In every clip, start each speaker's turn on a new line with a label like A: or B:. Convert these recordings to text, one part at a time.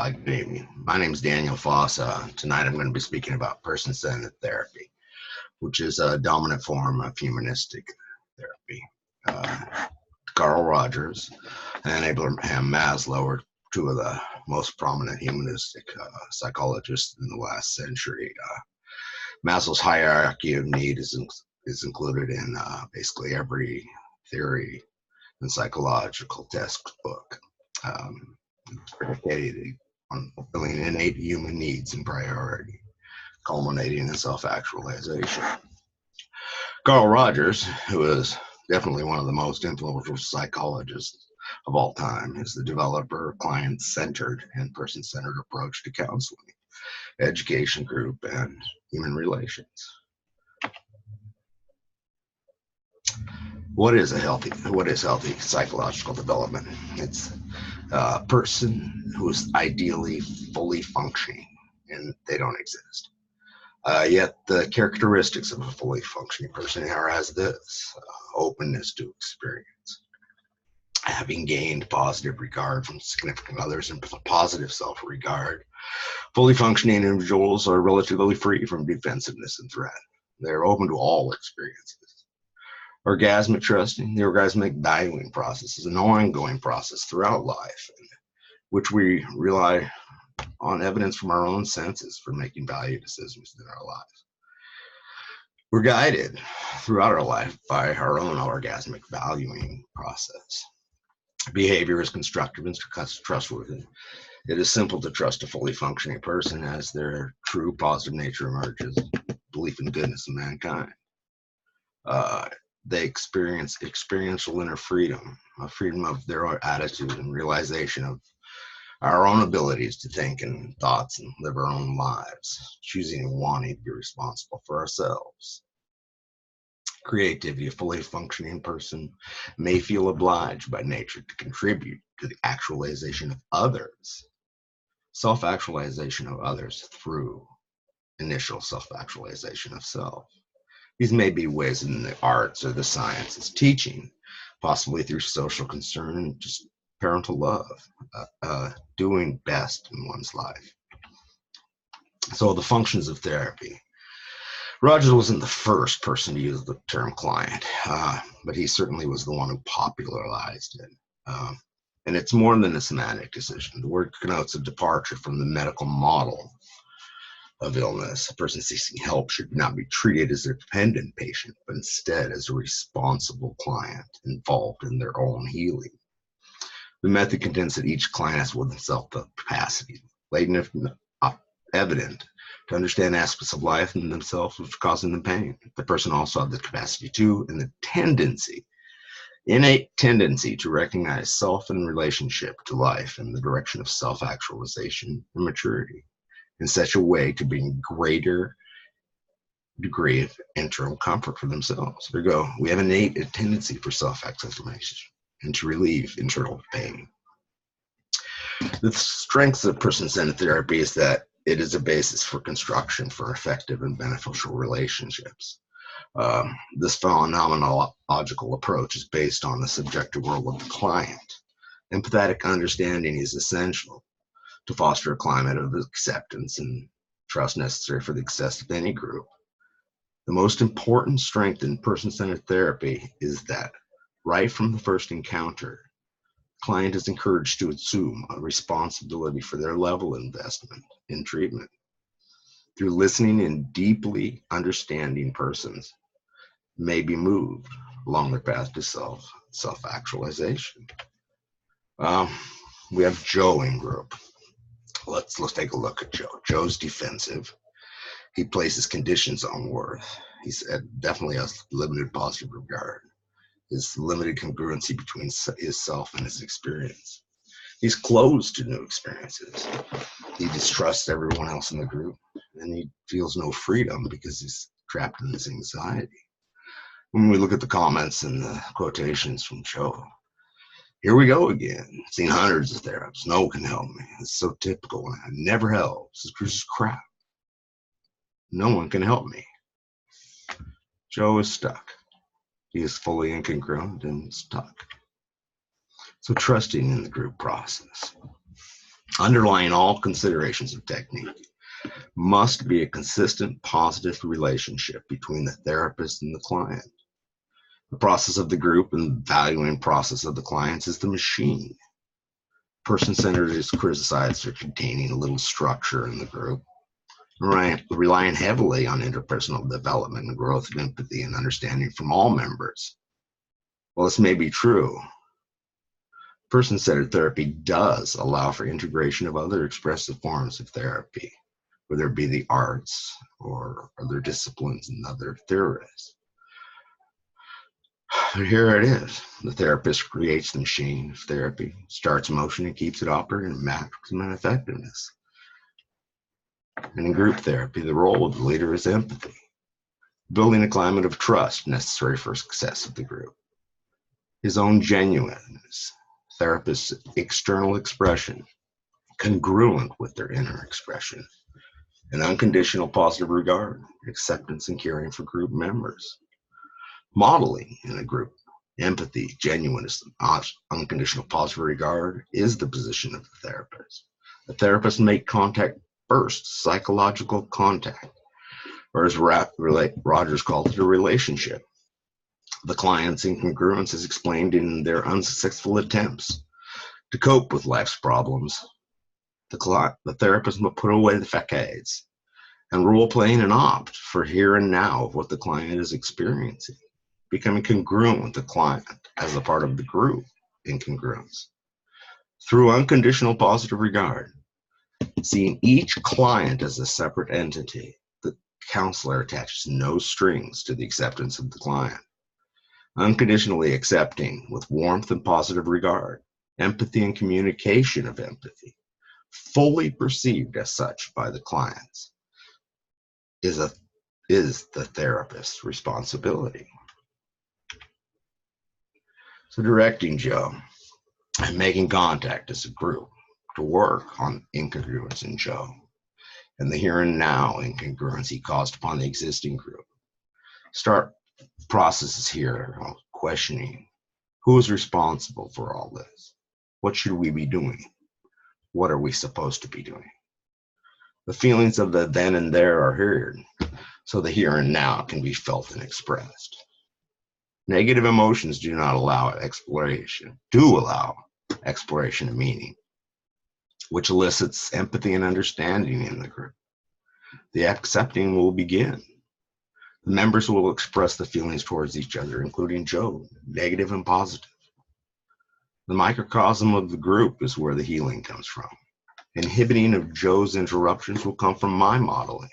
A: Good evening. My name is Daniel Foss. Tonight I'm going to be speaking about person-centered therapy, which is a dominant form of humanistic therapy. Carl Rogers and Abraham Maslow were two of the most prominent humanistic psychologists in the last century. Maslow's hierarchy of need is included in basically every theory and psychological textbook. Predicated on fulfilling innate human needs and priority, culminating in self-actualization. Carl Rogers, who is definitely one of the most influential psychologists of all time, is the developer of client-centered and person-centered approach to counseling, education, group, and human relations. What is healthy psychological development? It's a person who is ideally fully functioning, and they don't exist. Yet the characteristics of a fully functioning person are as this: openness to experience, having gained positive regard from significant others and positive self-regard. Fully functioning individuals are relatively free from defensiveness and threat. They're open to all experiences. Orgasmic trusting, the orgasmic valuing process is an ongoing process throughout life, in which we rely on evidence from our own senses for making value decisions in our lives. We're guided throughout our life by our own orgasmic valuing process. Behavior is constructive and trustworthy. It is simple to trust a fully functioning person as their true positive nature emerges, belief in goodness in mankind. They experience experiential inner freedom, a freedom of their own attitude and realization of our own abilities to think and thoughts and live our own lives, choosing and wanting to be responsible for ourselves. Creativity, a fully functioning person may feel obliged by nature to contribute to the actualization of others, self-actualization of others through initial self-actualization of self. These may be ways in the arts or the sciences, teaching, possibly through social concern and just parental love, doing best in one's life. So the functions of therapy. Rogers wasn't the first person to use the term client, but he certainly was the one who popularized it. And it's more than a semantic decision. The word connotes a departure from the medical model of illness. A person seeking help should not be treated as a dependent patient, but instead as a responsible client involved in their own healing. The method contends that each client has within itself the capacity, latent if evident, to understand aspects of life and themselves which are causing them pain. The person also has the capacity to, and the innate tendency to recognize self in relationship to life in the direction of self-actualization and maturity, in such a way to bring greater degree of internal comfort for themselves. There we go. We have an innate tendency for self-actualization and to relieve internal pain. The strengths of person-centered therapy is that it is a basis for construction for effective and beneficial relationships. This phenomenological approach is based on the subjective world of the client. Empathetic understanding is essential to foster a climate of acceptance and trust necessary for the success of any group. The most important strength in person-centered therapy is that right from the first encounter, the client is encouraged to assume a responsibility for their level of investment in treatment. Through listening and deeply understanding, persons may be moved along their path to self-actualization. We have Joe in group. Let's take a look at Joe. Joe's defensive. He places conditions on worth. He said definitely has limited positive regard. His limited congruency between his self and his experience. He's closed to new experiences. He distrusts everyone else in the group, and he feels no freedom because he's trapped in his anxiety. When we look at the comments and the quotations from Joe, here we go again. Seen hundreds of therapists. No one can help me. It's so typical. It never helps. This is crap. No one can help me. Joe is stuck. He is fully incongruent and stuck. So trusting in the group process. Underlying all considerations of technique must be a consistent positive relationship between the therapist and the client. The process of the group and valuing process of the clients is the machine. Person-centered is criticized for containing a little structure in the group, relying heavily on interpersonal development and growth of empathy and understanding from all members. While this may be true, person-centered therapy does allow for integration of other expressive forms of therapy, whether it be the arts or other disciplines and other theories. But here it is. The therapist creates the machine of therapy, starts motion and keeps it operating at maximum effectiveness. And in group therapy, the role of the leader is empathy, building a climate of trust necessary for success of the group. His own genuineness, therapist's external expression, congruent with their inner expression, an unconditional positive regard, acceptance and caring for group members. Modeling in a group, empathy, genuineness, unconditional positive regard is the position of the therapist. The therapist make contact first, psychological contact, or as Rogers called it, a relationship. The client's incongruence is explained in their unsuccessful attempts to cope with life's problems. The therapist will put away the facades and role-playing and opt for here and now of what the client is experiencing, becoming congruent with the client as a part of the group incongruence. Through unconditional positive regard, seeing each client as a separate entity, the counselor attaches no strings to the acceptance of the client. Unconditionally accepting with warmth and positive regard, empathy and communication of empathy, fully perceived as such by the clients, is the therapist's responsibility. So directing Joe and making contact as a group to work on incongruence in Joe and the here and now incongruency caused upon the existing group. Start processes here, questioning who is responsible for all this? What should we be doing? What are we supposed to be doing? The feelings of the then and there are heard, so the here and now can be felt and expressed. Negative emotions do allow exploration of meaning, which elicits empathy and understanding in the group. The accepting will begin. The members will express the feelings towards each other, including Joe, negative and positive. The microcosm of the group is where the healing comes from. Inhibiting of Joe's interruptions will come from my modeling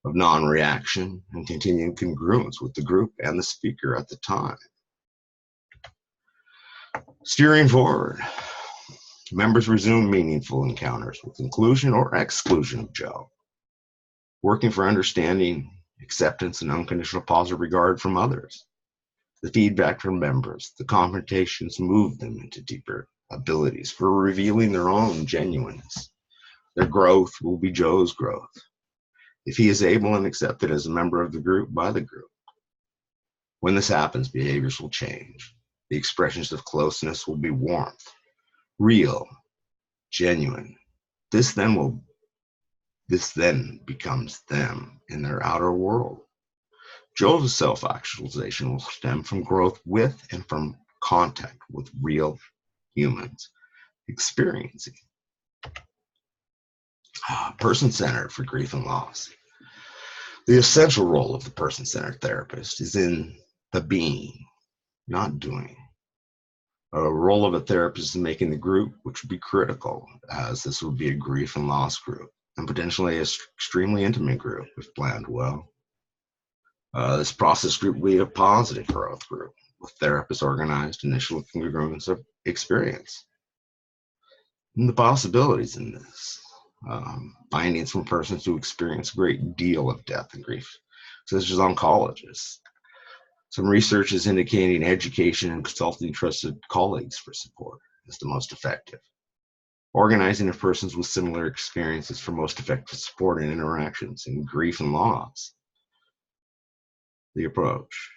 A: of non-reaction and continuing congruence with the group and the speaker at the time. Steering forward, members resume meaningful encounters with inclusion or exclusion of Joe, working for understanding, acceptance, and unconditional positive regard from others. The feedback from members, the confrontations move them into deeper abilities for revealing their own genuineness. Their growth will be Joe's growth, if he is able and accepted as a member of the group by the group. When this happens, behaviors will change. The expressions of closeness will be warmth, real, genuine. This then becomes them in their outer world. Joe's self-actualization will stem from growth with and from contact with real humans experiencing. Person-centered for grief and loss. The essential role of the person-centered therapist is in the being, not doing. A role of a therapist is making the group, which would be critical, as this would be a grief and loss group, and potentially an extremely intimate group if planned well. This process group will be a positive growth group, with therapists organized initial congruence of experience. And the possibilities in this. Findings from persons who experience a great deal of death and grief, such as oncologists. Some research is indicating education and consulting trusted colleagues for support is the most effective. Organizing of persons with similar experiences for most effective support and interactions in grief and loss. The approach.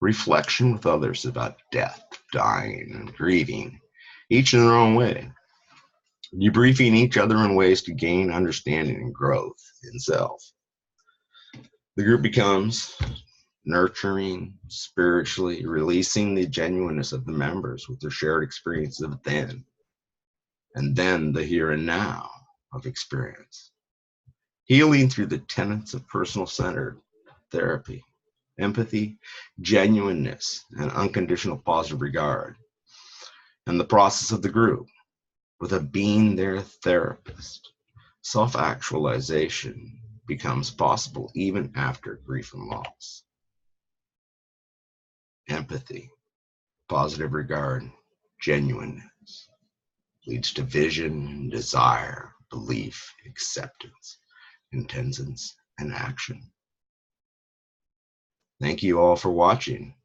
A: Reflection with others about death, dying, and grieving, each in their own way. debriefing each other on ways to gain understanding and growth in self. The group becomes nurturing, spiritually, releasing the genuineness of the members with their shared experiences of then, and then the here and now of experience. Healing through the tenets of personal-centered therapy, empathy, genuineness, and unconditional positive regard. And the process of the group, with a being their therapist, self-actualization becomes possible even after grief and loss. Empathy, positive regard, genuineness leads to vision, desire, belief, acceptance, intentions, and action. Thank you all for watching.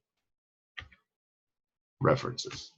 A: References.